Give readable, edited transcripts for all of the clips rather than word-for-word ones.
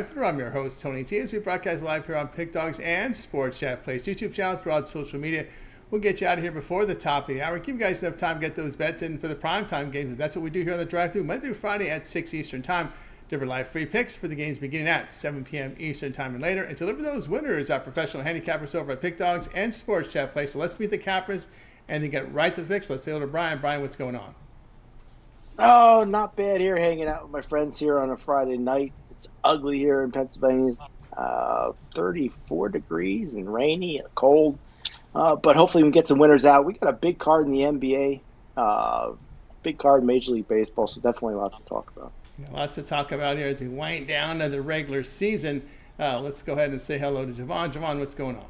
Thru. I'm your host, Tony T. As we broadcast live here on Pick Dogs and Sports Chat Plays YouTube channel throughout social media. We'll get you out of here before the top of the hour. Give you guys enough time to get those bets in for the primetime games. That's what we do here on the drive-thru Monday through Friday at 6 Eastern Time. Deliver live free picks for the games beginning at 7 p.m. Eastern Time and later. And deliver those winners, our professional handicappers over at Pick Dogs and Sports Chat Plays. So let's meet the cappers and then get right to the picks. Let's say hello to Brian. Brian, what's going on? Oh, not bad here, hanging out with my friends here on a Friday night. It's ugly here in Pennsylvania. 34 degrees and rainy and cold. But hopefully we can get some winners out. We got a big card in the NBA, big card in Major League Baseball, so definitely lots to talk about. Yeah, lots to talk about here as we wind down to the regular season. Let's go ahead and say hello to Javon. Javon, what's going on?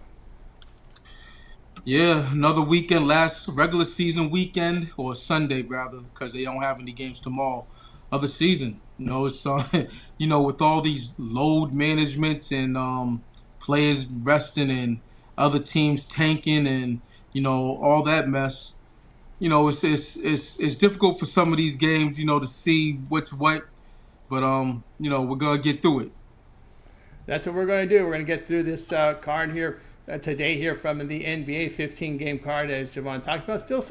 Yeah, another weekend, last regular season weekend, or Sunday rather, because they don't have any games tomorrow, of the season. It's with all these load management and players resting and other teams tanking and all that mess. It's difficult for some of these games, to see what's what, but we're gonna get through it. That's what we're going to do. We're going to get through this card here today here from the NBA 15-game card, as Javon talked about. Still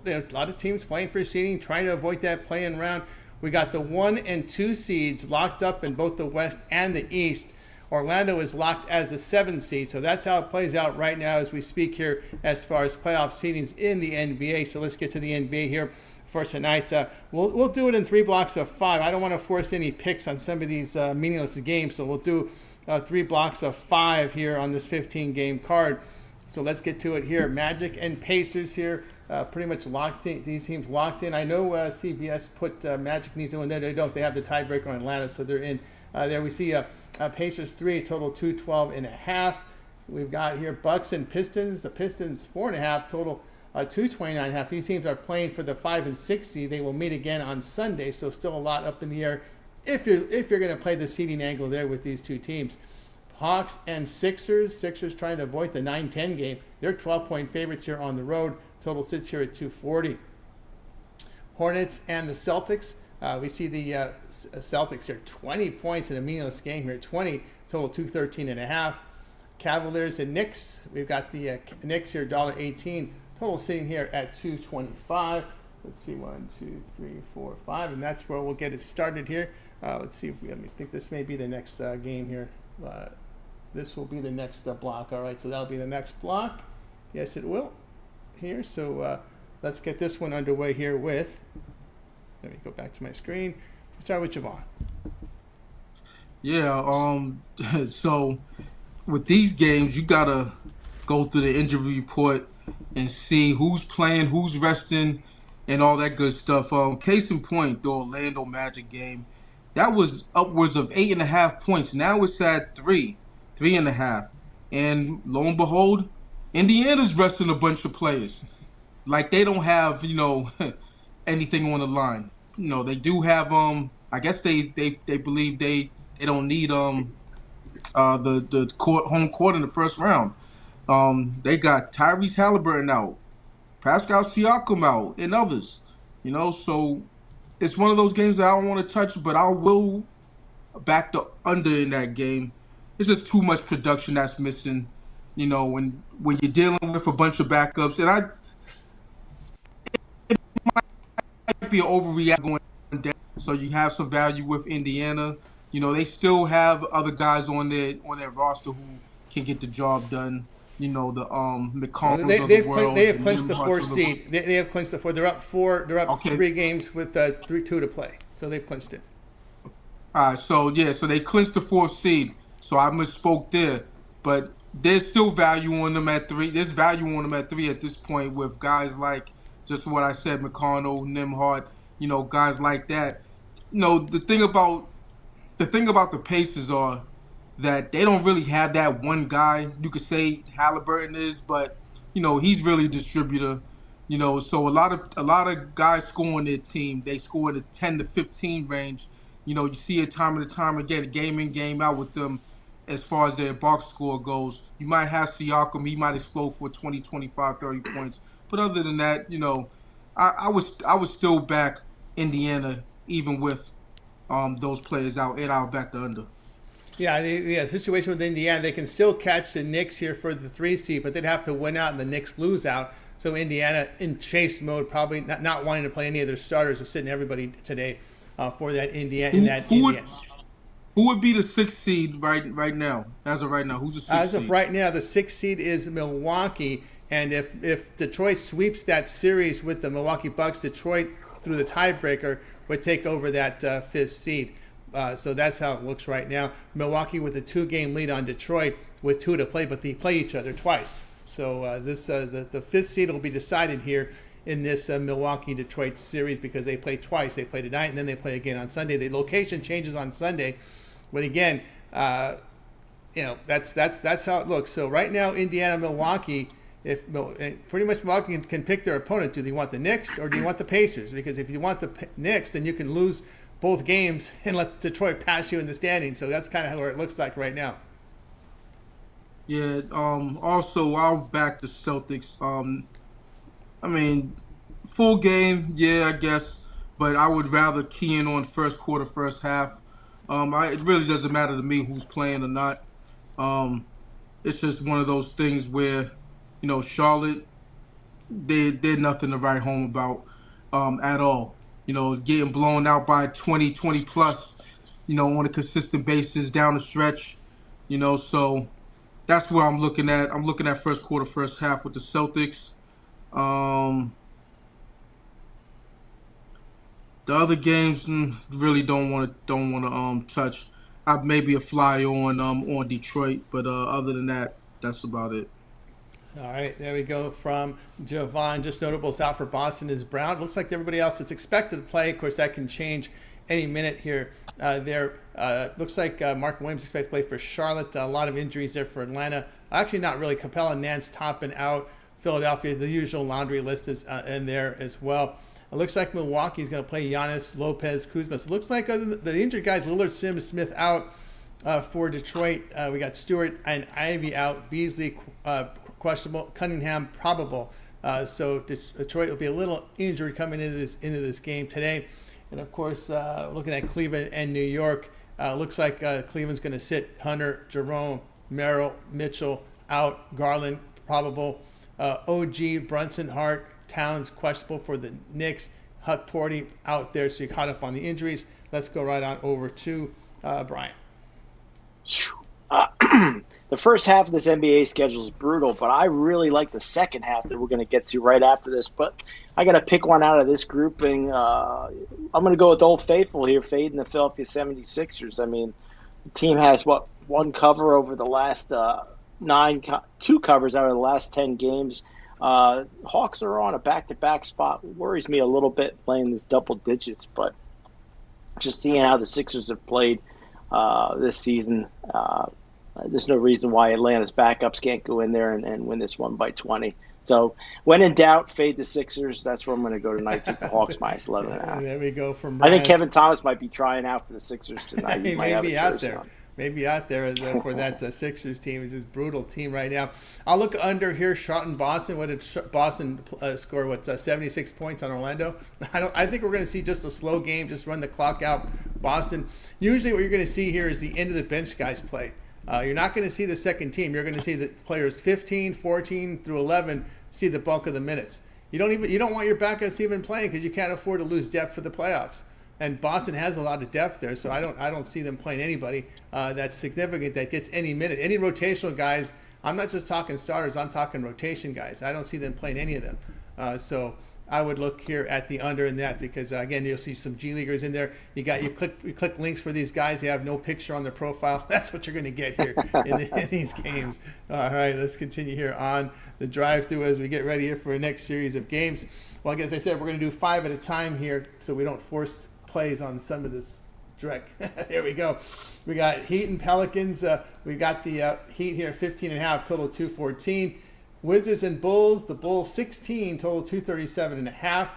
a lot of teams playing for seeding, trying to avoid that play-in round. We got the 1 and 2 seeds locked up in both the West and the East. Orlando is locked as a 7 seed, so that's how it plays out right now as we speak here as far as playoff seedings in the NBA. So let's get to the NBA here for tonight. We'll do it in 3 blocks of 5. I don't want to force any picks on some of these meaningless games, so we'll do 3 blocks of 5 here on this 15-game card. So let's get to it here. Magic and Pacers here, pretty much locked in. These teams locked in. I know CBS put Magic needs to win there. They don't. They have the tiebreaker on Atlanta, so they're in. There we see Pacers 3, total 212.5. We've got here Bucks and Pistons. The Pistons 4.5, total 229.5. These teams are playing for the 5 and 6 seed. They will meet again on Sunday, so still a lot up in the air. If you're going to play the seeding angle there with these two teams. Hawks and Sixers. Sixers trying to avoid the 9-10 game. They're 12-point favorites here on the road. Total sits here at 240. Hornets and the Celtics. We see the Celtics here 20 points in a meaningless game here. 20, total 213.5. Cavaliers and Knicks. We've got the Knicks here, $1.18. Total sitting here at 225. Let's see, 1, 2, 3, 4, 5, and that's where we'll get it started here. Let's see if I think this may be the next game here. This will be the next block. All right, so that'll be the next block. Yes, it will. Here, so let's get this one underway here with. Let me go back to my screen. Let's start with Javon. Yeah. So with these games, you gotta go through the injury report and see who's playing, who's resting, and all that good stuff. Case in point, the Orlando Magic game, that was upwards of 8.5 points. Now it's at 3.5. And lo and behold, Indiana's resting a bunch of players. Like they don't have, anything on the line. They do have I guess they believe they don't need the home court in the first round. They got Tyrese Halliburton out, Pascal Siakam out, and others. So it's one of those games that I don't want to touch, but I will back the under in that game. It's just too much production that's missing. When you're dealing with a bunch of backups, and it might be an overreact going down. So you have some value with Indiana. They still have other guys on their roster who can get the job done. The McConnells of the world. They have clinched the 4 seed. They have clinched the 4. They're up 4. They're up 3 games with 2 to play. So they've clinched it. All right. So they clinched the 4th seed. So I misspoke there, but there's still value on them at 3. There's value on them at 3 at this point with guys like just what I said, McConnell, Nembhard, guys like that. The thing about the Pacers are that they don't really have that one guy. You could say Halliburton is, but he's really a distributor. So a lot of guys score on their team. They score in the 10 to 15 range. You see it time and time again, game in, game out with them as far as their box score goes. You might have Siakam, he might explode for 20, 25, 30 points. But other than that, I was still back Indiana even with those players out, and I'll back the under. Yeah, the situation with Indiana, they can still catch the Knicks here for the 3 seed, but they'd have to win out and the Knicks lose out. So Indiana in chase mode, probably not wanting to play any of their starters, are sitting everybody today for that Indiana. Who would be the 6th seed right now? As of right now, who's the 6th seed? As of right now, the 6th seed is Milwaukee, and if Detroit sweeps that series with the Milwaukee Bucks, Detroit through the tiebreaker would take over that 5th seed. So that's how it looks right now. Milwaukee with a 2-game lead on Detroit with 2 to play, but they play each other twice. So the 5th seed will be decided here in this Milwaukee-Detroit series because they play twice. They play tonight and then they play again on Sunday. The location changes on Sunday, but again, that's how it looks. So right now, Indiana, Milwaukee. Pretty much Milwaukee can pick their opponent. Do they want the Knicks or do you want the Pacers? Because if you want the Knicks, then you can lose both games and let Detroit pass you in the standings. So that's kind of where it looks like right now. Yeah. Also, I'll back the Celtics. I mean, full game, yeah, I guess, but I would rather key in on first quarter, first half. It really doesn't matter to me who's playing or not. It's just one of those things where, Charlotte, they're nothing to write home about at all. Getting blown out by 20 plus, on a consistent basis down the stretch, so that's what I'm looking at. I'm looking at first quarter, first half with the Celtics. The other games really don't want to touch. Maybe a fly on Detroit, but other than that, that's about it. All right, there we go from Jovan. Just notables out for Boston is Brown. Looks like everybody else that's expected to play. Of course, that can change any minute here. Looks like Mark Williams expected to play for Charlotte. A lot of injuries there for Atlanta. Actually, not really. Capella, Nance, Toppin out. Philadelphia, the usual laundry list is in there as well. It looks like Milwaukee is going to play Giannis, Lopez, Kuzma. So it looks like the injured guys, Lillard, Sims, Smith out for Detroit. We got Stewart and Ivy out. Beasley questionable. Cunningham probable. So Detroit will be a little injured coming into this game today. And of course, looking at Cleveland and New York, looks like Cleveland's going to sit Hunter, Jerome, Merrill, Mitchell out. Garland probable. OG, Brunson, Hart, Towns questionable for the Knicks. Huck Porty out there, so you caught up on the injuries. Let's go right on over to Brian. The first half of this NBA schedule is brutal, but I really like the second half that we're going to get to right after this. But I got to pick one out of this grouping. I'm going to go with Old Faithful here, fading the Philadelphia 76ers. I mean, the team has, one cover over the last 2 covers out of the last 10 games. Hawks are on a back-to-back spot. Worries me a little bit playing this double digits, but just seeing how the Sixers have played this season, there's no reason why Atlanta's backups can't go in there and win this one by 20. So when in doubt, fade the Sixers. That's where I'm going to go tonight. Take the Hawks minus 11.5. There we go from Brian. I think Kevin Thomas might be trying out for the Sixers tonight. He may be out there. Maybe out there for that Sixers team. It's just brutal team right now. I'll look under here. Shot in Boston. What did Boston score? 76 points on Orlando? I think we're going to see just a slow game. Just run the clock out. Boston. Usually, what you're going to see here is the end of the bench guys play. You're not going to see the second team. You're going to see the players 15, 14 through 11 see the bulk of the minutes. You don't want your backups even playing because you can't afford to lose depth for the playoffs. And Boston has a lot of depth there, so I don't see them playing anybody that's significant that gets any minute. Any rotational guys, I'm not just talking starters, I'm talking rotation guys. I don't see them playing any of them. So I would look here at the under in that because, again, you'll see some G Leaguers in there. You click links for these guys. They have no picture on their profile. That's what you're going to get here in these games. All right, let's continue here on the drive-through as we get ready here for the next series of games. Well, as I said, we're going to do 5 at a time here so we don't force plays on some of this direct. Here we go. We got Heat and Pelicans. We got the Heat here 15.5, total 214. Wizards and Bulls. The Bulls 16, total 237.5.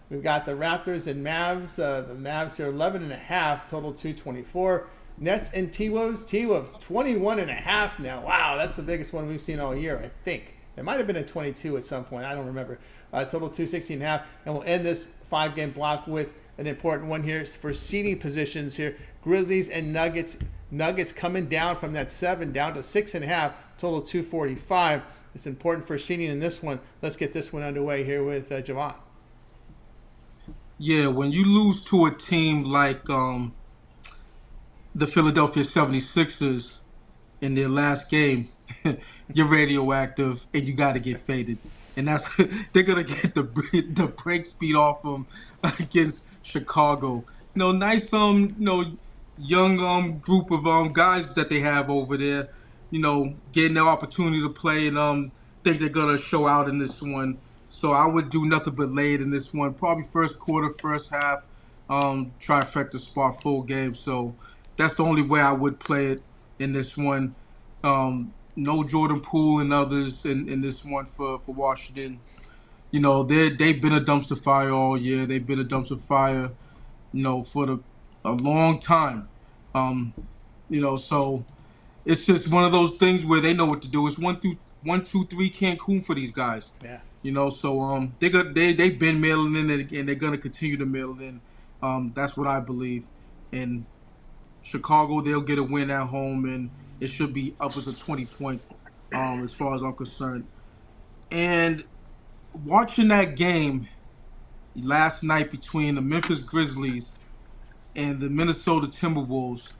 We've got the Raptors and Mavs. The Mavs here 11.5, total 224. Nets and T-Wolves. T-Wolves 21.5 now. Wow, that's the biggest one we've seen all year, I think. It might have been a 22 at some point. I don't remember. Total 216.5. And we'll end this 5-game block with an important one here for seeding positions here. Grizzlies and Nuggets. Nuggets coming down from that 7 down to 6.5, total 245. It's important for seeding in this one. Let's get this one underway here with Javon. Yeah, when you lose to a team like the Philadelphia 76ers in their last game, you're radioactive and you got to get faded. And that's they're going to get the break speed off them against Chicago. Nice young group of guys that they have over there, getting the opportunity to play and think they're going to show out in this one. So I would do nothing but lay it in this one. Probably first quarter, first half, trifecta spot full game. So that's the only way I would play it in this one. No Jordan Poole and others in this one for Washington. They've been a dumpster fire all year. They've been a dumpster fire, for a long time. So it's just one of those things where they know what to do. It's 1, 2, 3 Cancun for these guys. Yeah. So they've been mailing in and they're gonna continue to mail in. That's what I believe. And Chicago, they'll get a win at home, and it should be upwards of 20 points, as far as I'm concerned. And watching that game last night between the Memphis Grizzlies and the Minnesota Timberwolves,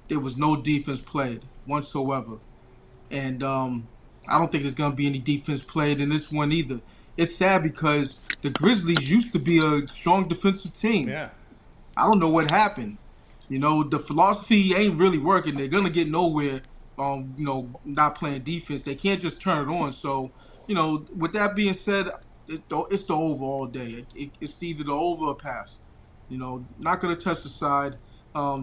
there was no defense played whatsoever. And I don't think there's going to be any defense played in this one either. It's sad because the Grizzlies used to be a strong defensive team. Yeah. I don't know what happened. The philosophy ain't really working. They're going to get nowhere, not playing defense. They can't just turn it on. So, with that being said, it's the over all day. It's either the over or pass. Not going to touch the side.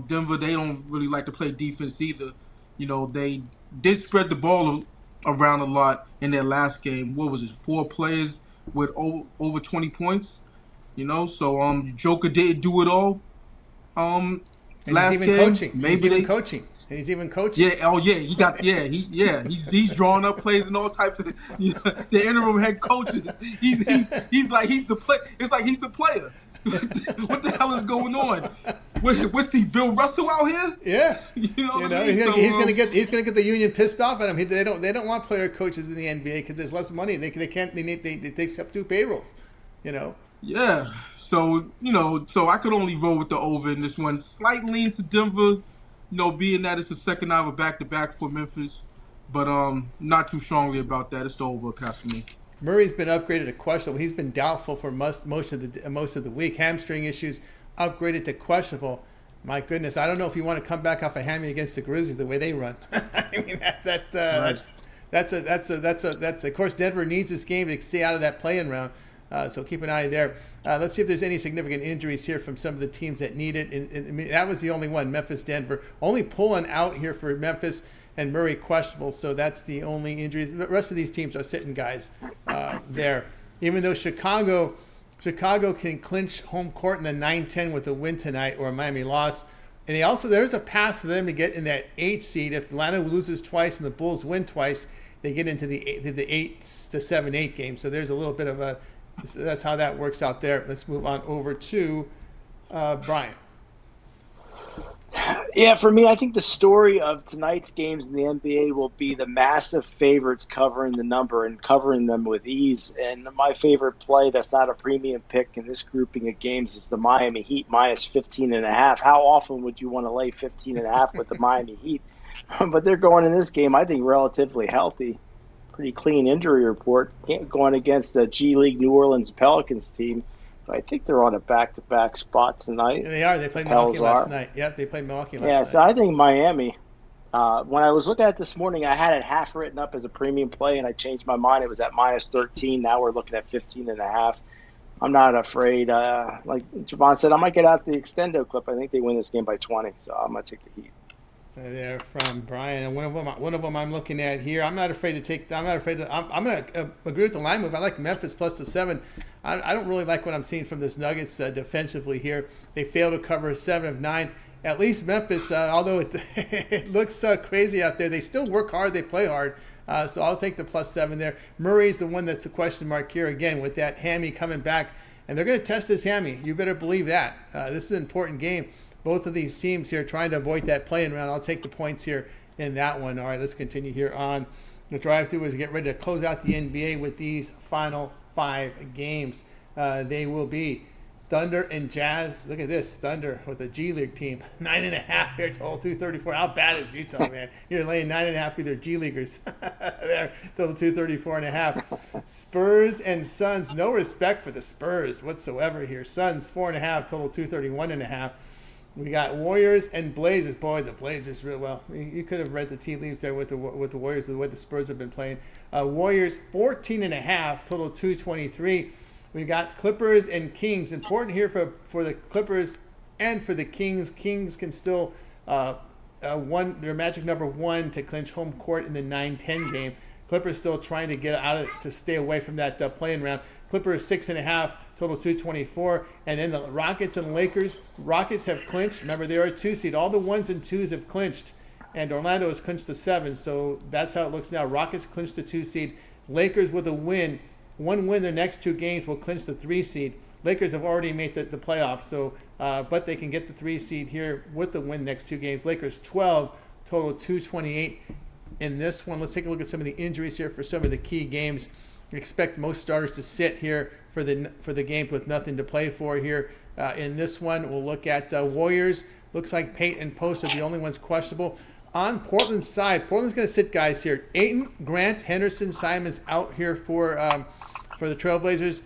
Denver, they don't really like to play defense either. They did spread the ball around a lot in their last game. What was it? 4 players with over 20 points. So Joker didn't do it all. And last he's even game, coaching. maybe he's even coaching. And he's even coaching. Yeah. Oh yeah. He got. Yeah. He's drawing up plays and all types of the interim head coaches. He's like he's the play. It's like he's the player. What the hell is going on? What's he, Bill Russell out here? Yeah. What I mean? He's gonna get the union pissed off at him. They don't want player coaches in the NBA because there's less money. They accept 2 payrolls. Yeah. So so I could only roll with the over in this one. Slight lean to Denver, being that it's the second hour back-to-back for Memphis, but not too strongly about that. It's the over pass for me. Murray's been upgraded to questionable. He's been doubtful for most of the week. Hamstring issues, upgraded to questionable. My goodness, I don't know if you want to come back off a hammy against the Grizzlies the way they run. I mean that's of course Denver needs this game to stay out of that play-in round. So keep an eye there. Let's see if there's any significant injuries here from some of the teams that need it. I mean, that was the only one, Memphis, Denver. Only pulling out here for Memphis and Murray questionable, so that's the only injury. The rest of these teams are sitting guys there. Even though Chicago can clinch home court in the 9-10 with a win tonight or a Miami loss. And there's a path for them to get in that 8 seed. If Atlanta loses twice and the Bulls win twice, they get into the 8 to 7-8 game. So there's a little bit of that's how that works out there. Let's move on over to Brian. Yeah, for me, I think the story of tonight's games in the NBA will be the massive favorites covering the number and covering them with ease. And my favorite play that's not a premium pick in this grouping of games is the Miami Heat minus 15.5. How often would you want to lay 15.5 with the Miami Heat? But they're going in this game, I think, relatively healthy. Pretty clean injury report going against the G League New Orleans Pelicans team. I think they're on a back-to-back spot tonight. Yeah, they are. They played Milwaukee last night. Yep, they played Milwaukee last night. Yeah, so I think Miami. When I was looking at it this morning, I had it half written up as a premium play, and I changed my mind. It was at minus 13. Now we're looking at 15.5. I'm not afraid. Like Javon said, I might get out the extendo clip. I think they win this game by 20, so I'm going to take the Heat. There from Brian, and one of them I'm looking at here. I'm not afraid to take. I'm going to agree with the line move. I like Memphis plus the 7. I don't really like what I'm seeing from this Nuggets defensively here. They fail to cover 7 of 9. At least Memphis, although it looks crazy out there, they still work hard. They play hard. So I'll take the plus 7 there. Murray's the one that's the question mark here again with that hammy coming back, and they're going to test this hammy. You better believe that. This is an important game. both of these teams here trying to avoid that play-in round. I'll take the points here in that one. All right, let's continue here on the drive-through as we get ready to close out the NBA with these final 5 games. They will be Thunder and Jazz. Look at this. Thunder with a G League team. 9.5 here, total 234. How bad is Utah, man? You're laying 9.5 with their G Leaguers. There, total 234.5. Spurs and Suns. No respect for the Spurs whatsoever here. Suns 4.5, total 231.5. We got Warriors and Blazers. Boy, the Blazers real well. You could have read the tea leaves there with the Warriors, the way the Spurs have been playing. Warriors 14.5, total 223. We got Clippers and Kings. Important here for the Clippers and for the Kings. Kings can still their magic number 1 to clinch home court in the 9-10 game. Clippers still trying to get out of to stay away from that play-in round. Clippers 6.5, total 224. And then the Rockets and Lakers. Rockets have clinched. Remember, they are a 2 seed. All the 1s and 2s have clinched. And Orlando has clinched the 7. So that's how it looks now. Rockets clinched the 2 seed. Lakers with a win. One win their next 2 games will clinch the 3 seed. Lakers have already made the playoffs, so but they can get the 3 seed here with the win next 2 games. Lakers 12, total 228 in this one. Let's take a look at some of the injuries here for some of the key games. We expect most starters to sit here for the games with nothing to play for here. In this one, we'll look at Warriors. Looks like Payton and Post are the only ones questionable. On Portland's side, Portland's going to sit guys here. Ayton, Grant, Henderson, Simons out here for the Trailblazers.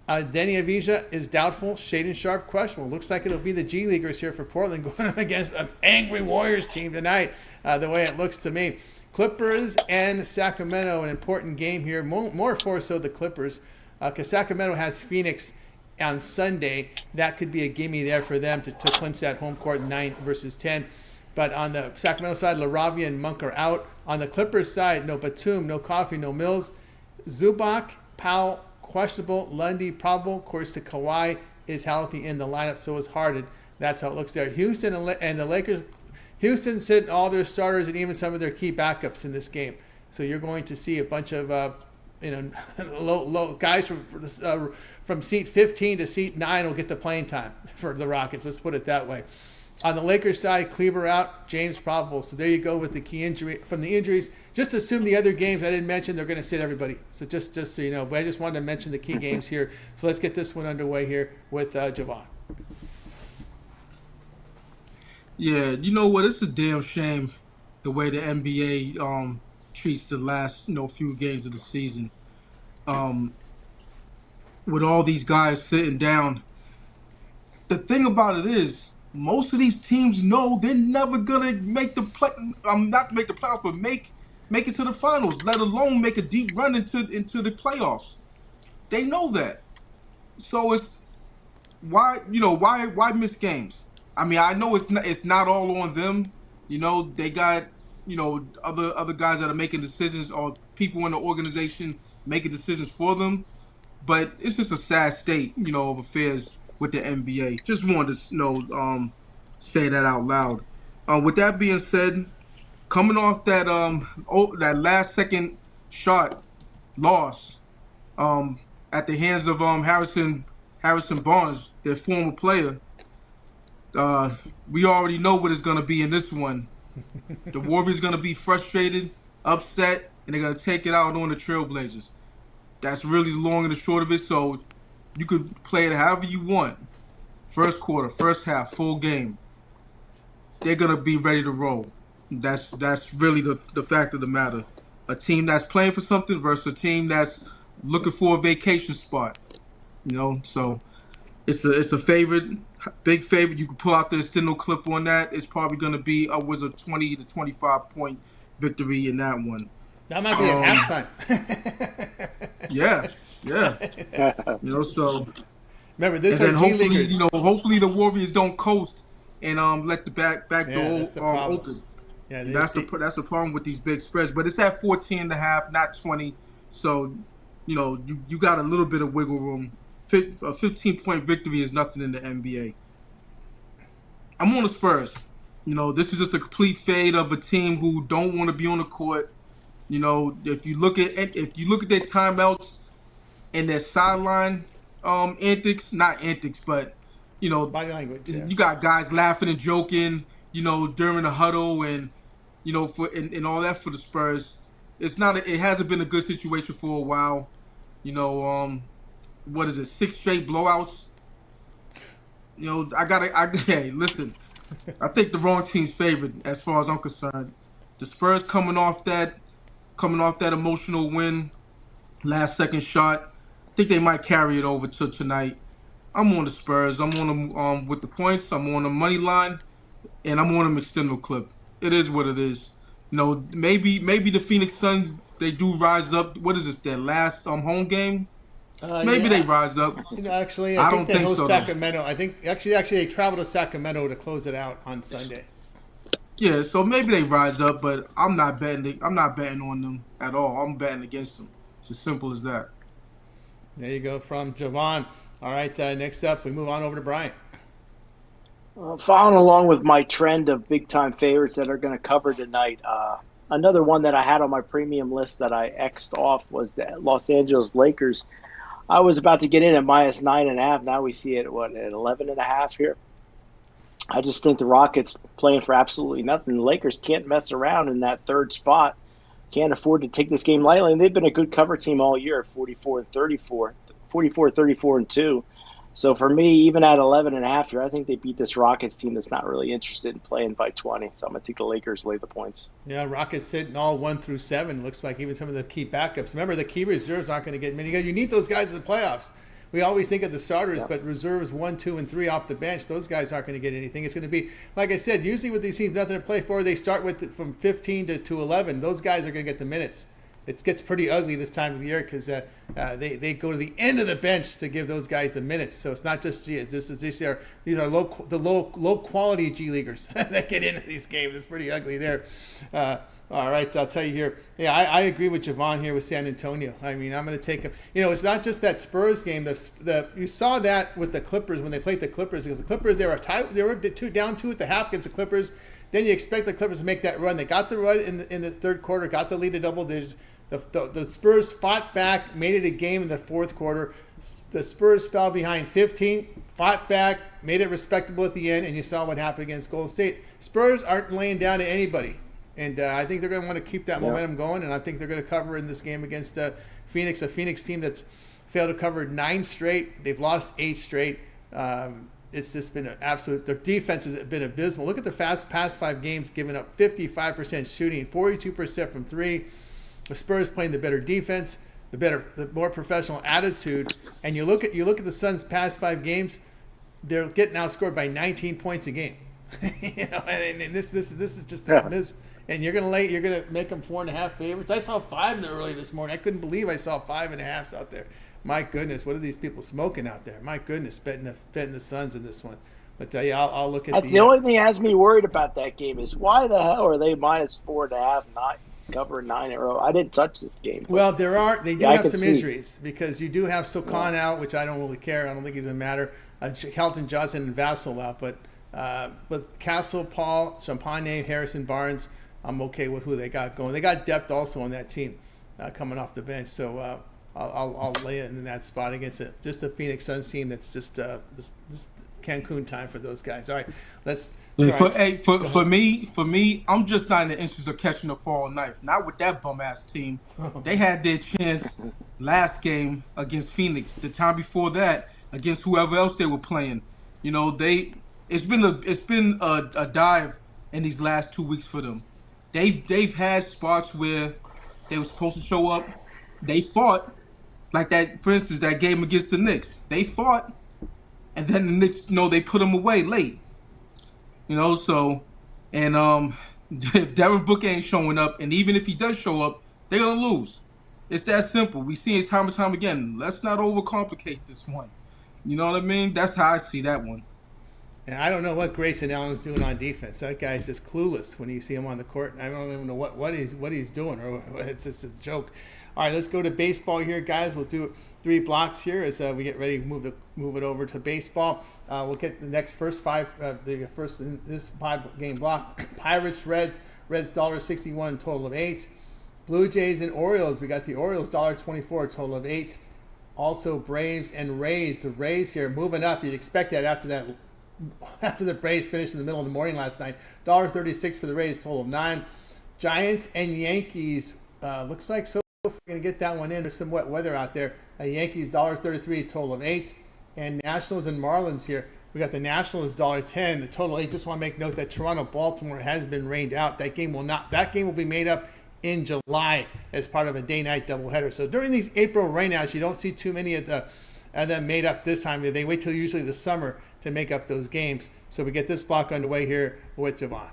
Denny Avdija is doubtful. Shaden Sharp questionable. Looks like it'll be the G Leaguers here for Portland going up against an angry Warriors team tonight, the way it looks to me. Clippers and Sacramento, an important game here. More for so the Clippers, because Sacramento has Phoenix on Sunday. That could be a gimme there for them to clinch that home court 9 versus 10. But on the Sacramento side, LaRavia and Monk are out. On the Clippers side, no Batum, no Coffey, no Mills. Zubac, Powell, questionable. Lundy, probable. Of course, the Kawhi is healthy in the lineup, so is Harden. That's how it looks there. Houston and the Lakers. Houston sitting all their starters and even some of their key backups in this game. So you're going to see a bunch of low guys from seat 15 to seat 9 will get the playing time for the Rockets. Let's put it that way. On the Lakers side, Kleber out, James probable. So there you go with the key injury from the injuries. Just assume the other games I didn't mention, they're going to sit everybody. So just so you know, but I just wanted to mention the key games here. So let's get this one underway here with Javon. Yeah, you know what? It's a damn shame the way the NBA treats the last few games of the season. With all these guys sitting down. The thing about it is, most of these teams know they're never gonna make the play. Not to make the playoffs, but make it to the finals. Let alone make a deep run into the playoffs. They know that. So it's why miss games? I mean, I know it's not all on them. They got other guys that are making decisions, or people in the organization making decisions for them. But it's just a sad state, of affairs with the NBA. Just wanted to say that out loud. With that being said, coming off that that last second shot loss at the hands of Harrison Barnes, their former player, we already know what it's gonna be in this one. The Warriors gonna be frustrated, upset, and they're gonna take it out on the Trailblazers. That's really the long and the short of it. So you could play it however you want. First quarter, first half, full game. They're gonna be ready to roll. That's really the fact of the matter. A team that's playing for something versus a team that's looking for a vacation spot. So it's a favorite, big favorite. You can pull out the extended clip on that. It's probably gonna be upwards of 20 to 25 point victory in that one. That might be at halftime. Yeah. So remember this. And then hopefully the Warriors don't coast and let the back door open. Yeah, that's the problem with these big spreads. But it's at 14.5, not 20. So you got a little bit of wiggle room. A 15-point victory is nothing in the NBA. I'm on the Spurs. This is just a complete fade of a team who don't want to be on the court. If you look at their timeouts and their sideline not antics, but you know, Body language. Yeah. you got guys laughing and joking, during the huddle and and all that for the Spurs. It hasn't been a good situation for a while. What is it? 6 straight blowouts. Hey, listen. I think the wrong team's favored as far as I'm concerned. The Spurs coming off that emotional win, last second shot. I think they might carry it over to tonight. I'm on the Spurs. I'm on them with the points. I'm on the money line, and I'm on them extended clip. It is what it is. Maybe the Phoenix Suns, they do rise up. What is this? Their last home game? Maybe they rise up. Actually, I think don't they think host so, though. Sacramento. I think actually they travel to Sacramento to close it out on Sunday. Yeah, so maybe they rise up, but I'm not betting. I'm not betting on them at all. I'm betting against them. It's as simple as that. There you go from Javon. All right, next up we move on over to Brian. Following along with my trend of big-time favorites that are going to cover tonight, another one that I had on my premium list that I X'd off was the Los Angeles Lakers. I was about to get in at -9.5. Now we see it at 11.5 here. I just think the Rockets playing for absolutely nothing. The Lakers can't mess around in that third spot. Can't afford to take this game lightly. And they've been a good cover team all year, 44-34-2. So for me, even at 11.5 here, I think they beat this Rockets team that's not really interested in playing by 20. So I'm going to take the Lakers lay the points. Yeah, Rockets sitting all 1 through 7. Looks like even some of the key backups. Remember, the key reserves aren't going to get many. You need those guys in the playoffs. We always think of the starters, but reserves 1, 2, and 3 off the bench, those guys aren't going to get anything. It's going to be, like I said, usually with these teams, nothing to play for. They start with from 15 to 11. Those guys are going to get the minutes. It gets pretty ugly this time of the year because they go to the end of the bench to give those guys the minutes. So it's not just these are low quality G leaguers that get into these games. It's pretty ugly there. All right, I'll tell you here. Yeah, I agree with Javon here with San Antonio. I mean, I'm going to take them. It's not just that Spurs game. You saw that with the Clippers when they played the Clippers because the Clippers they were down 2 at the half against the Clippers. Then you expect the Clippers to make that run. They got the run in the third quarter, got the lead to double digits. The Spurs fought back, made it a game in the fourth quarter. The Spurs fell behind 15, fought back, made it respectable at the end, and you saw what happened against Golden State. Spurs aren't laying down to anybody. And I think they're going to want to keep that momentum going, and I think they're going to cover in this game against Phoenix, a Phoenix team that's failed to cover 9 straight. They've lost 8 straight. It's just been an absolute – their defense has been abysmal. Look at the past 5 games, giving up 55% shooting, 42% from 3. The Spurs playing the better defense, the more professional attitude. And you look at the Suns' past 5 games, they're getting outscored by 19 points a game. And this is just and you're gonna make them 4.5 favorites. I saw 5 in the early this morning. I couldn't believe I saw 5.5s out there. My goodness, what are these people smoking out there? My goodness, betting the Suns in this one. But I'll look at that's the only thing that has me worried about that game is why the hell are they -4.5, not covering 9 in a row? I didn't touch this game. Well, they do have some injuries because you do have Sokan out, which I don't really care. I don't think he's gonna matter. Kelton Johnson and Vassell out, but Castle, Paul, Champagne, Harrison Barnes, I'm okay with who they got going. They got depth also on that team coming off the bench, so I'll lay it in that spot against just a Phoenix Suns team that's just this Cancun time for those guys. All right, let's. For me, I'm just not in the interest of catching a fall knife. Not with that bum ass team. They had their chance last game against Phoenix. The time before that against whoever else they were playing. It's been a dive in these last 2 weeks for them. They've had spots where they were supposed to show up. They fought, like that. For instance, that game against the Knicks. They fought, and then the Knicks, they put them away late. So, and if Devin Booker ain't showing up, and even if he does show up, they're gonna lose. It's that simple. We see it time and time again. Let's not overcomplicate this one. You know what I mean? That's how I see that one. And I don't know what Grayson Allen's doing on defense. That guy's just clueless when you see him on the court. I don't even know what he's doing, or it's just a joke. All right, let's go to baseball here, guys. We'll do 3 blocks here as we get ready to move it over to baseball. We'll get the first 5 in this 5-game block. Pirates, Reds $1.61, total of 8. Blue Jays and Orioles. We got the Orioles $1.24, total of 8. Also, Braves and Rays. The Rays here moving up. You'd expect that after the Braves finished in the middle of the morning last night. $1.36 for the Rays, total of 9. Giants and Yankees. Looks like so we're going to get that one in. There's some wet weather out there. Yankees $1.33, total of 8. And Nationals and Marlins here. We got the Nationals $1.10, the total 8. Just want to make note that Toronto-Baltimore has been rained out. That game will be made up in July as part of a day-night doubleheader. So during these April rainouts, you don't see too many of them made up this time. They wait till usually the summer to make up those games. So we get this block underway here with Javon.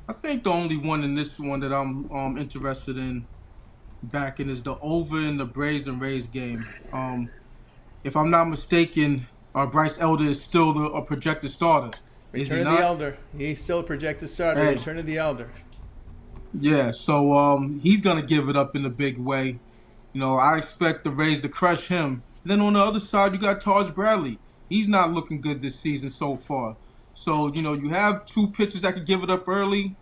I think the only one in this one that I'm interested in backing is the over in the Braves and Rays game. If I'm not mistaken, Bryce Elder is still a projected starter. Return of the Elder. He's still a projected starter. Hey. Return of the Elder. Yeah, so he's going to give it up in a big way. I expect the Rays to crush him. Then on the other side, you got Taj Bradley. He's not looking good this season so far. So, you have 2 pitchers that can give it up early.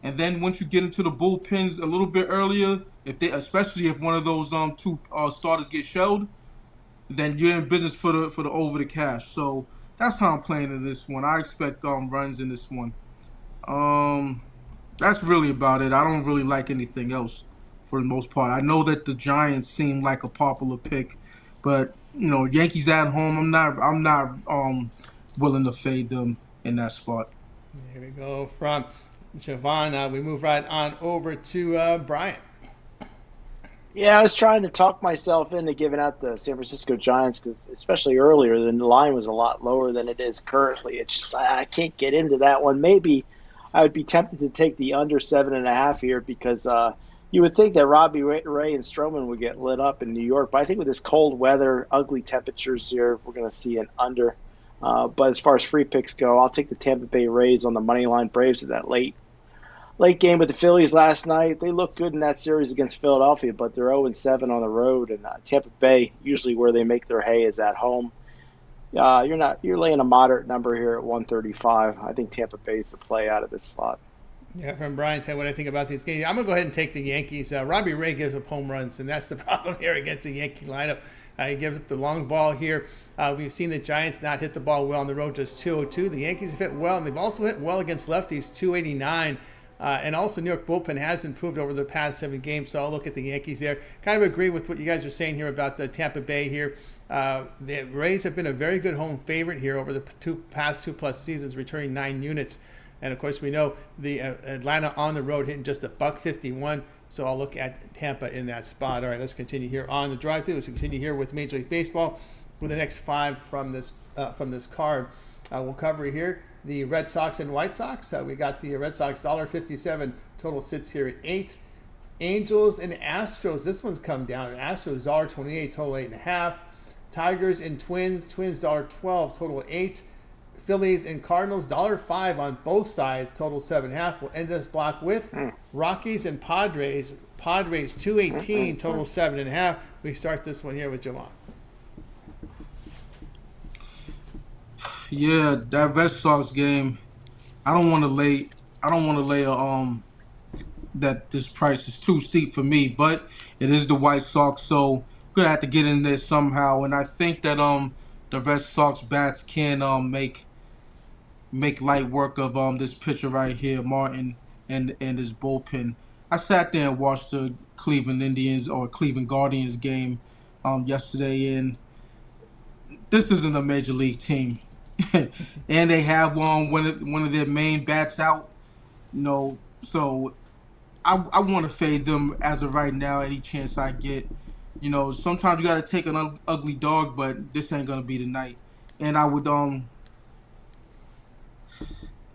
And then once you get into the bullpens a little bit earlier, especially if one of those 2 starters get shelled, then you're in business for the over the cash. So that's how I'm playing in this one. I expect runs in this one. That's really about it. I don't really like anything else for the most part. I know that the Giants seem like a popular pick, but Yankees at home, I'm not willing to fade them in that spot. There we go from Javon. We move right on over to Brian. Yeah, I was trying to talk myself into giving out the San Francisco Giants because, especially earlier, the line was a lot lower than it is currently. It's just I can't get into that one. Maybe I would be tempted to take the under 7.5 here because you would think that Robbie Ray and Stroman would get lit up in New York, but I think with this cold weather, ugly temperatures here, we're going to see an under. But as far as free picks go, I'll take the Tampa Bay Rays on the money line. Braves at that late game with the Phillies last night. They look good in that series against Philadelphia, but they're 0-7 on the road. And Tampa Bay, usually where they make their hay, is at home. You're laying a moderate number here at 135. I think Tampa Bay is the play out of this slot. Yeah, from Brian said what I think about these games. I'm going to go ahead and take the Yankees. Robbie Ray gives up home runs, and that's the problem here against the Yankee lineup. He gives up the long ball here. We've seen the Giants not hit the ball well on the road, just 202. The Yankees have hit well, and they've also hit well against lefties, 289. And also, New York bullpen has improved over the past 7 games, so I'll look at the Yankees there. Kind of agree with what you guys are saying here about the Tampa Bay here. The Rays have been a very good home favorite here over the past 2+ seasons, returning 9 units. And, of course, we know the Atlanta on the road hitting just $151, so I'll look at Tampa in that spot. All right, let's continue here on the drive-thru. Let's continue here with Major League Baseball with the next 5 from this card. We'll cover here the Red Sox and White Sox. We got the Red Sox $1.57. Total sits here at 8. Angels and Astros. This one's come down. Astros $1.28. Total 8.5. Tigers and Twins. Twins $1.12. Total 8. Phillies and Cardinals $1.05 on both sides. Total 7.5. We'll end this block with Rockies and Padres. Padres $2.18. Total 7.5. We start this one here with Javon. Yeah, that Red Sox game. I don't want to lay that this price is too steep for me, but it is the White Sox, so I'm gonna have to get in there somehow. And I think that the Red Sox bats can make light work of this pitcher right here, Martin, and his bullpen. I sat there and watched the Cleveland Indians or Cleveland Guardians game yesterday, and this isn't a major league team. And they have one of their main bats out, so I want to fade them as of right now any chance I get. Sometimes you got to take an ugly dog, but this ain't gonna be the night. And I would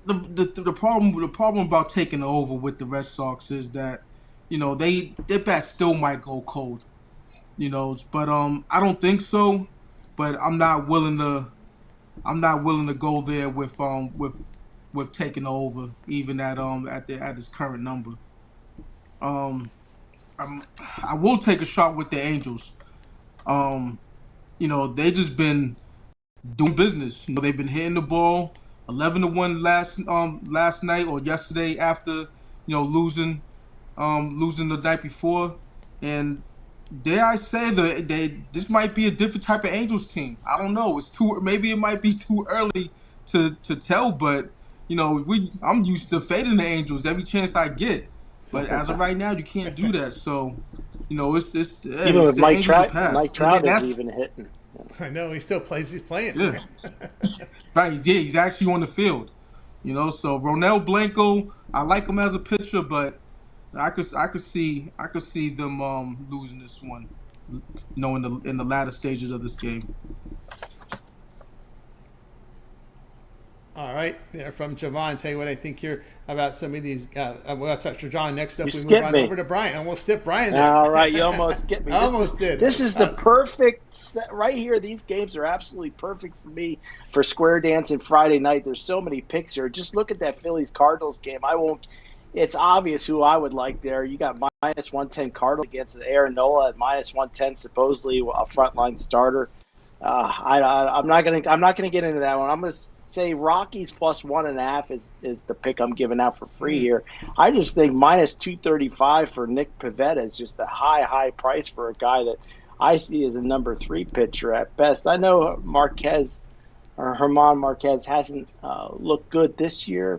the problem about taking over with the Red Sox is that their bats still might go cold, but I don't think so. But I'm not willing to go there with taking over, even at its current number. I will take a shot with the Angels. They just been doing business. They've been hitting the ball 11-1 last night or yesterday after losing losing the night before, and dare I say this might be a different type of Angels team. I don't know. Maybe it might be too early to tell, but I'm used to fading the Angels every chance I get. But as of right now, you can't do that. So, Even it's with the Mike Angels of Trout, past. Mike Trout is even hitting. I know he still plays. He's playing. Yeah, right. Yeah, he's actually on the field. So Ronel Blanco, I like him as a pitcher, but I could see them losing this one. In the latter stages of this game. All right, there from Javon. Tell you what I think here about some of these. What's up, John? Next up, You we move on me. over to Brian. Almost skipped Brian there. All right, you almost get me. Almost did. This is the perfect set right here. These games are absolutely perfect for me for Square Dancing Friday night. There's so many picks here. Just look at that Phillies Cardinals game. It's obvious who I would like there. You got minus 110 Cardinals against Aaron Nola at minus 110, supposedly a frontline starter. I'm not gonna get into that one. I'm gonna say Rockies plus 1.5 is the pick I'm giving out for free here. I just think minus 235 for Nick Pivetta is just a high price for a guy that I see as a number 3 pitcher at best. I know Herman Marquez hasn't looked good this year.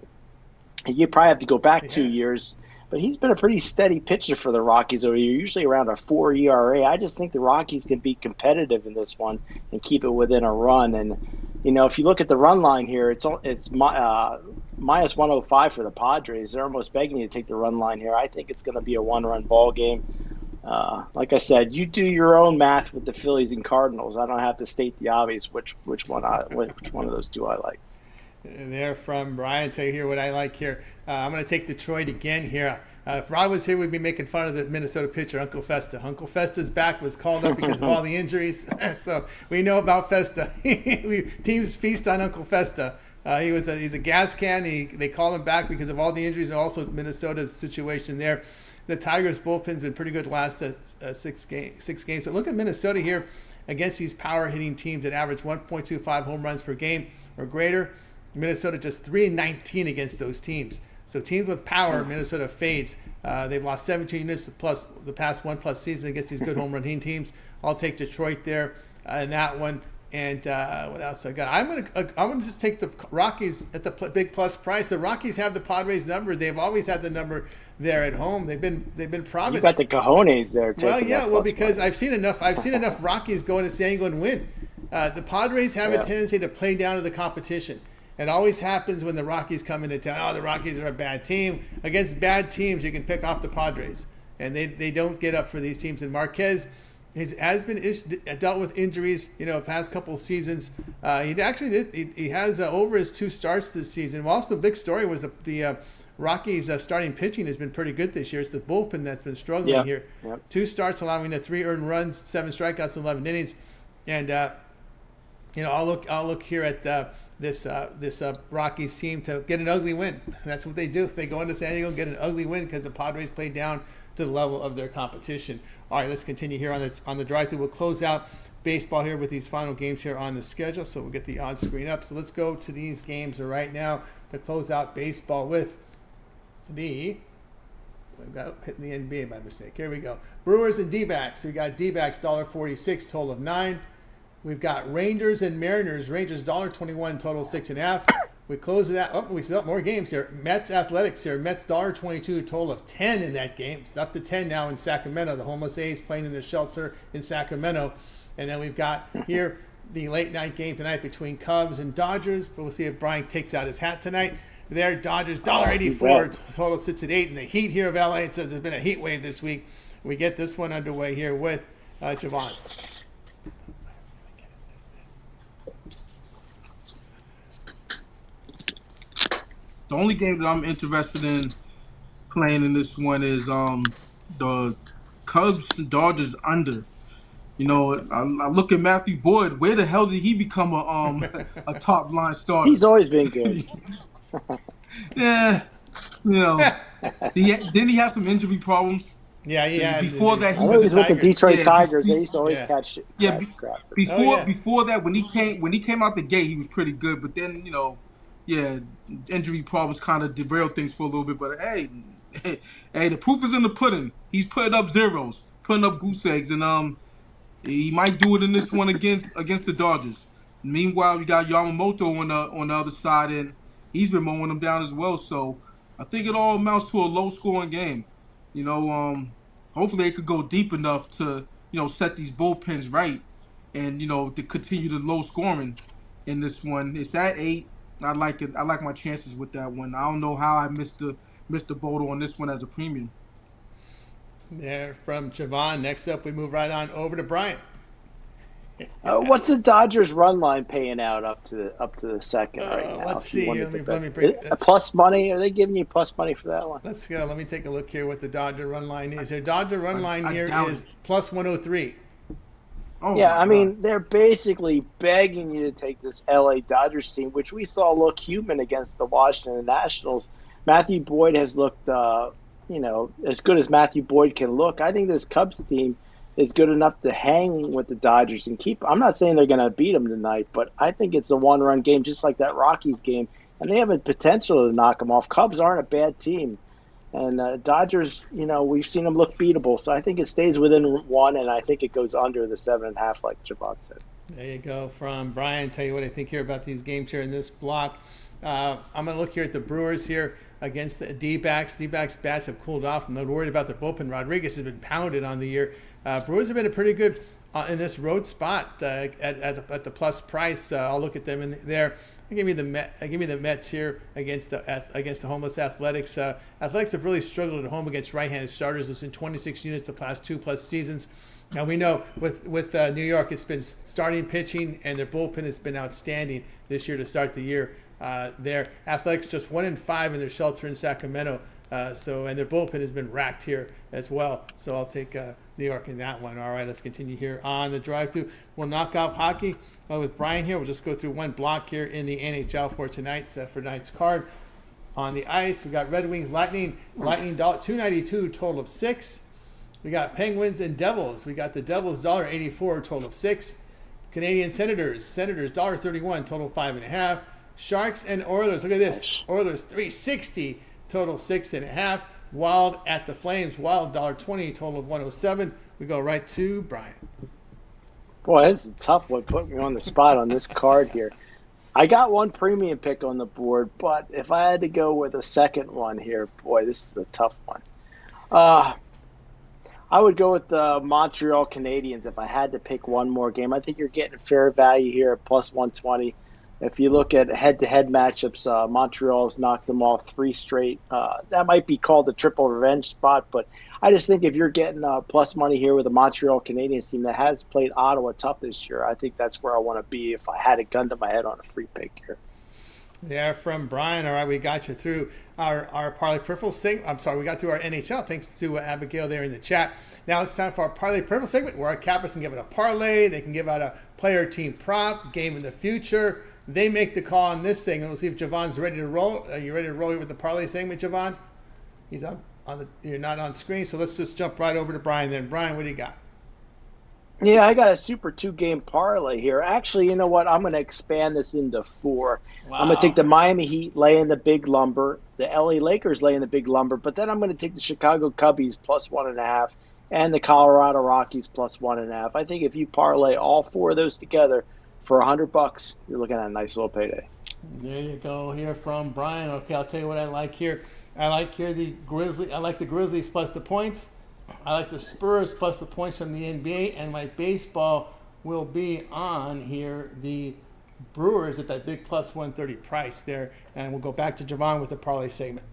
You probably have to go back 2 years, but he's been a pretty steady pitcher for the Rockies over here, usually around a 4 ERA. I just think the Rockies can be competitive in this one and keep it within a run. And if you look at the run line here, it's minus 105 for the Padres. They're almost begging you to take the run line here. I think it's going to be a 1-run ball game. Like I said, you do your own math with the Phillies and Cardinals. I don't have to state the obvious which one of those do I like. There from Brian. Tell you here what I like here. I'm going to take Detroit again here. If Rod was here, we'd be making fun of the Minnesota pitcher, Uncle Festa. Uncle Festa's back was called up because of all the injuries. So we know about Festa. Teams feast on Uncle Festa. He's a gas can. They call him back because of all the injuries and also Minnesota's situation there. The Tigers' bullpen's been pretty good the last 6 games. But look at Minnesota here against these power hitting teams that average 1.25 home runs per game or greater. Minnesota just 3-19 against those teams. So teams with power, Minnesota fades. They've lost 17 units plus the past 1+ season against these good home run teams. I'll take Detroit there in that one. And what else I got? I'm gonna just take the Rockies at the big plus price. The Rockies have the Padres number. They've always had the number there at home. They've been prominent. You got the cojones there. Well, yeah. Well, because I've seen enough Rockies going to San Diego and win. The Padres have a tendency to play down to the competition. It always happens when the Rockies come into town. Oh, the Rockies are a bad team. Against bad teams, you can pick off the Padres. And they don't get up for these teams. And Marquez has been dealt with injuries, past couple seasons. He has over his 2 starts this season. Well, also the big story was the Rockies' starting pitching has been pretty good this year. It's the bullpen that's been struggling here. Yep. 2 starts allowing 3 earned runs, 7 strikeouts, 11 innings. And, I'll look here at this Rockies team to get an ugly win. That's what they do. They go into San Diego and get an ugly win because the Padres play down to the level of their competition. All right, let's continue here on the drive-thru. We'll close out baseball here with these final games here on the schedule. So we'll get the odds screen up. So let's go to these games right now to close out baseball with we've got hitting the NBA by mistake. Here we go. Brewers and D-backs. So we got D-backs $1.46, total of 9. We've got Rangers and Mariners. Rangers $1.21, total 6.5. We close it out. Oh, we still have more games here. Mets Athletics here. Mets $1.22, total of 10 in that game. It's up to 10 now in Sacramento. The homeless A's playing in their shelter in Sacramento. And then we've got here the late night game tonight between Cubs and Dodgers. But we'll see if Brian takes out his hat tonight. There, Dodgers $1.84, total sits at 8. And the heat here of LA, it says there's been a heat wave this week. We get this one underway here with Javon. The only game that I'm interested in playing in this one is the Cubs and Dodgers under. I look at Matthew Boyd. Where the hell did he become a top line starter? He's always been good. Yeah, didn't he have some injury problems? Yeah, yeah. Before that, he was with the Detroit Tigers. They used to always catch crap. Before that, when he came out the gate, he was pretty good. But then, injury problems kind of derailed things for a little bit. But hey, hey, the proof is in the pudding. He's putting up zeros, putting up goose eggs, and he might do it in this one against the Dodgers. Meanwhile, we got Yamamoto on the other side, and he's been mowing them down as well. So I think it all amounts to a low scoring game. You know, hopefully it could go deep enough to set these bullpens right, and to continue the low scoring in this one. It's at 8. I like it. I like my chances with that one. I don't know how I missed the boat on this one as a premium. There from Javon. Next up, we move right on over to Brian. What's the Dodgers run line paying out up to the second right now? Let's see here. Let me bring plus money. Are they giving you plus money for that one? Let's go. Let me take a look here what the Dodger run line is. Their Dodger run line here is plus 103. Oh, yeah, I mean, they're basically begging you to take this LA Dodgers team, which we saw look human against the Washington Nationals. Matthew Boyd has looked, as good as Matthew Boyd can look. I think this Cubs team is good enough to hang with the Dodgers and keep. I'm not saying they're going to beat them tonight, but I think it's a one-run game, just like that Rockies game, and they have a potential to knock them off. Cubs aren't a bad team. And Dodgers, we've seen them look beatable. So I think it stays within 1, and I think it goes under the 7.5, like Javon said. There you go from Brian. Tell you what I think here about these games here in this block. I'm going to look here at the Brewers here against the D-backs. D-backs bats have cooled off. I'm not worried about their bullpen. Rodriguez has been pounded on the year. Brewers have been a pretty good in this road spot at the plus price. I'll look at them in there. Give me the Mets here against the homeless Athletics. Athletics have really struggled at home against right-handed starters. It's been 26 units the past 2+ seasons. Now we know with New York, it's been starting pitching, and their bullpen has been outstanding this year to start the year. Their Athletics just 1-5 in their shelter in Sacramento. And their bullpen has been racked here as well. So I'll take New York in that one. All right, let's continue here on the drive-through. We'll knock off hockey with Brian here. We'll just go through one block here in the NHL for tonight's card. On the ice, we got Red Wings, Lightning $2.92, total of 6. We got Penguins and Devils. We got the Devils $1.84, total of 6. Canadian Senators $1.31, total 5.5. Sharks and Oilers. Look at this. Oilers $3.60. Total 6.5. Wild at the Flames. Wild $1.20. Total of 107. We go right to Brian. Boy, this is a tough one. Put me on the spot on this card here. I got one premium pick on the board, but if I had to go with a second one here, boy, this is a tough one. I would go with the Montreal Canadiens if I had to pick one more game. I think you're getting fair value here at plus 120. If you look at head-to-head matchups, Montreal's knocked them off 3 straight. That might be called the triple revenge spot, but I just think if you're getting plus money here with a Montreal Canadiens team that has played Ottawa tough this year, I think that's where I want to be if I had a gun to my head on a free pick here. There from Brian. All right, we got you through our Parlay Peripheral segment. I'm sorry, we got through our NHL. Thanks to Abigail there in the chat. Now it's time for our Parlay Peripheral segment where our cappers can give it a parlay. They can give out a player team prop, game in the future. They make the call on this segment. We'll see if Javon's ready to roll. Are you ready to roll here with the parlay segment, Javon? He's on the. You're not on screen, so let's just jump right over to Brian. Then, Brian, what do you got? Yeah, I got a super 2-game parlay here. Actually, you know what? I'm going to expand this into 4. Wow. I'm going to take the Miami Heat laying the big lumber, the LA Lakers laying the big lumber, but then I'm going to take the Chicago Cubbies plus 1.5 and the Colorado Rockies plus 1.5. I think if you parlay all 4 of those together for $100, you're looking at a nice little payday. There you go. Here from Brian. Okay, I'll tell you what I like here. I like here the Grizzlies. I like the Grizzlies plus the points. I like the Spurs plus the points from the NBA, and my baseball will be on here the Brewers at that big plus 130 price there. And we'll go back to Javon with the parlay segment.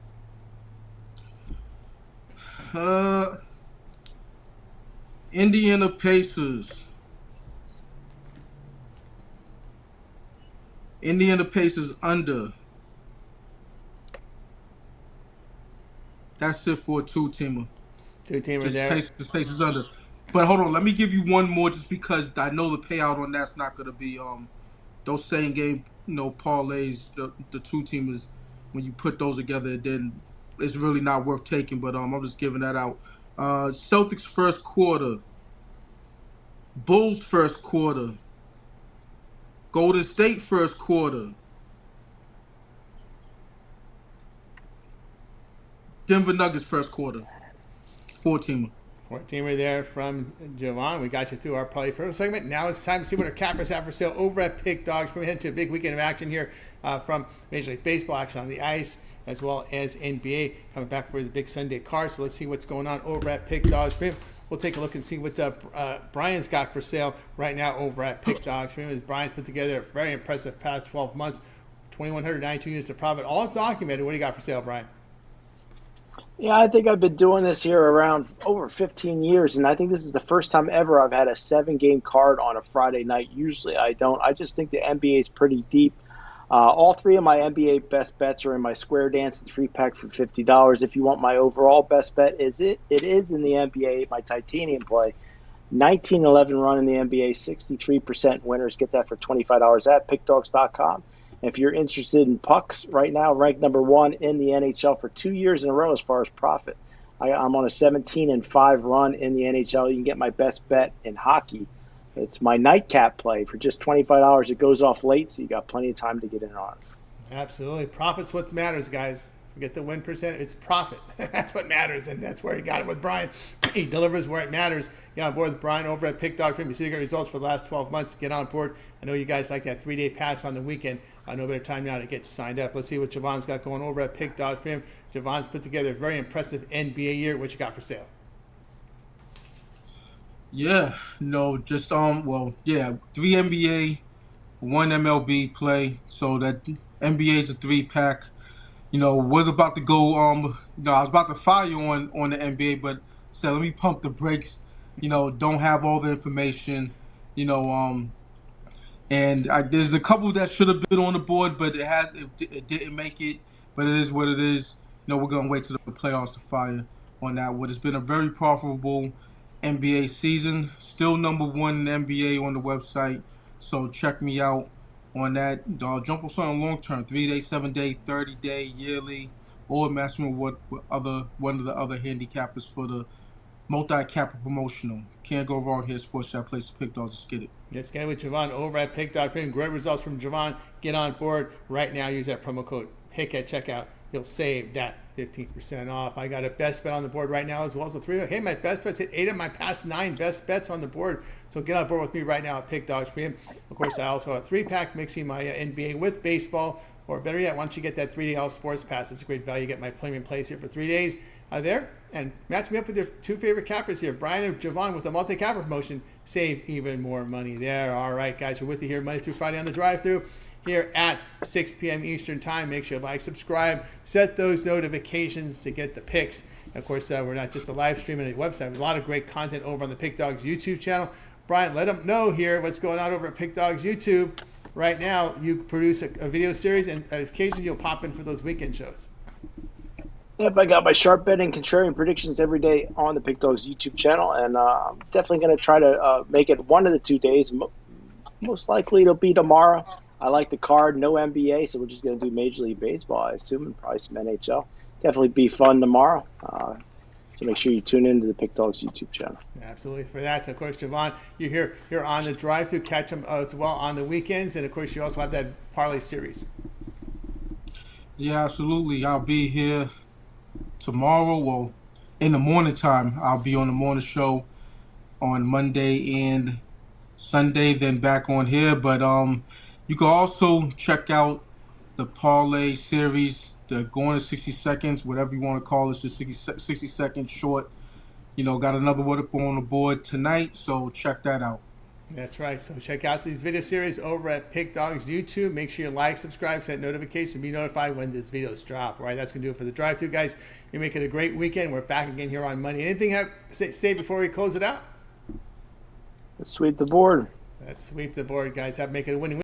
Indiana Pacers. Indiana Pacers under. That's it for a 2-teamer. 2-teamer there. Pacers under. But hold on, let me give you one more just because I know the payout on that's not going to be those same game, parlays, the 2-teamers, when you put those together, then it's really not worth taking. But I'm just giving that out. Celtics first quarter. Bulls first quarter. Golden State first quarter. Denver Nuggets first quarter. 4-teamer. 14er there from Javon. We got you through our Parlay Pro segment. Now it's time to see what our cappers have for sale over at Pick Dogs. We're heading to a big weekend of action here from Major League Baseball, action on the ice, as well as NBA coming back for the big Sunday card. So let's see what's going on over at Pick Dogs. We'll take a look and see what Brian's got for sale right now over at Pick Dogs. As Brian's put together a very impressive past 12 months, 2,192 units of profit, all documented. What do you got for sale, Brian? Yeah, I think I've been doing this here around over 15 years, and I think this is the first time ever I've had a 7-game card on a Friday night. Usually I don't. I just think the NBA is pretty deep. All 3 of my NBA best bets are in my Square Dance 3-pack for $50. If you want my overall best bet, it is in the NBA, my titanium play. 19-11 run in the NBA, 63% winners. Get that for $25 at pickdogs.com. If you're interested in pucks right now, ranked number 1 in the NHL for 2 years in a row as far as profit. I'm on a 17-5 run in the NHL. You can get my best bet in hockey. It's my nightcap play for just $25. It goes off late, so you got plenty of time to get in on it. Absolutely. Profit's what matters, guys. Forget the win percent. It's profit. That's what matters, and that's where you got it with Brian. He delivers where it matters. Get on board with Brian over at Pick Dog Premium. So you get results for the last 12 months. Get on board. I know you guys like that 3-day pass on the weekend. No better time now to get signed up. Let's see what Javon's got going over at Pick Dog Premium. Javon's put together a very impressive NBA year. What you got for sale? Yeah, just 3 NBA, 1 MLB play. So that NBA is a 3-pack. Was about to go. I was about to fire you on the NBA, but said let me pump the brakes. Don't have all the information. And there's a couple that should have been on the board, but it didn't make it. But it is what it is. We're gonna wait till the playoffs to fire on that. What has been a very profitable NBA season. Still number 1 in the NBA on the website. So check me out on that. Jump on something long term, 3-day, 7-day, 30-day, yearly, or maximum one of the other handicappers for the multi-capper promotional. Can't go wrong here. Sports Chat Place to Pick Dogs. Let's get it. Let's get it with Javon over at Pick Dog Premium. Great results from Javon. Get on board right now. Use that promo code PICK at checkout. You'll save that 15% off. I got a best bet on the board right now as well as a 3. Hey, my best bets hit 8 of my past 9 best bets on the board. So get on board with me right now at Pick Dogs Premium. Of course, I also have a 3-pack mixing my NBA with baseball. Or better yet, why don't you get that 3-day all sports pass? It's a great value. Get my premium plays here for 3 days there. And match me up with your 2 favorite cappers here, Brian and Javon, with the multi-capper promotion. Save even more money there. All right, guys, we're with you here Monday through Friday on the drive-thru here at 6 p.m. Eastern Time. Make sure you like, subscribe, set those notifications to get the picks. And of course, we're not just a live stream on the website. We have a lot of great content over on the Pick Dogs YouTube channel. Brian, let them know here what's going on over at Pick Dogs YouTube. Right now, you produce a video series, and occasionally you'll pop in for those weekend shows. Yep, I got my sharp betting contrarian predictions every day on the Pick Dogs YouTube channel, and I'm definitely going to try to make it one of the 2 days. Most likely it'll be tomorrow. I like the card, no NBA, so we're just going to do Major League Baseball, I assume, and probably some NHL. Definitely be fun tomorrow. So make sure you tune into the Pick Dogs YouTube channel. Absolutely. For that, of course, Javon, you're here on the drive-thru. Catch them as well on the weekends. And, of course, you also have that Parlay series. Yeah, absolutely. I'll be here tomorrow. Well, in the morning time, I'll be on the morning show on Monday and Sunday, then back on here. But you can also check out the Parlay series. The going to 60 seconds, whatever you want to call it, just 60 seconds short. Got another one up on the board tonight, so check that out. That's right. So check out these video series over at Pick Dogs YouTube. Make sure you like, subscribe, set notifications, and be notified when this videos drop. All right, that's going to do it for the drive-thru, guys. You make it a great weekend. We're back again here on Monday. Anything say before we close it out? Let's sweep the board. Let's sweep the board, guys. Make it a winning week.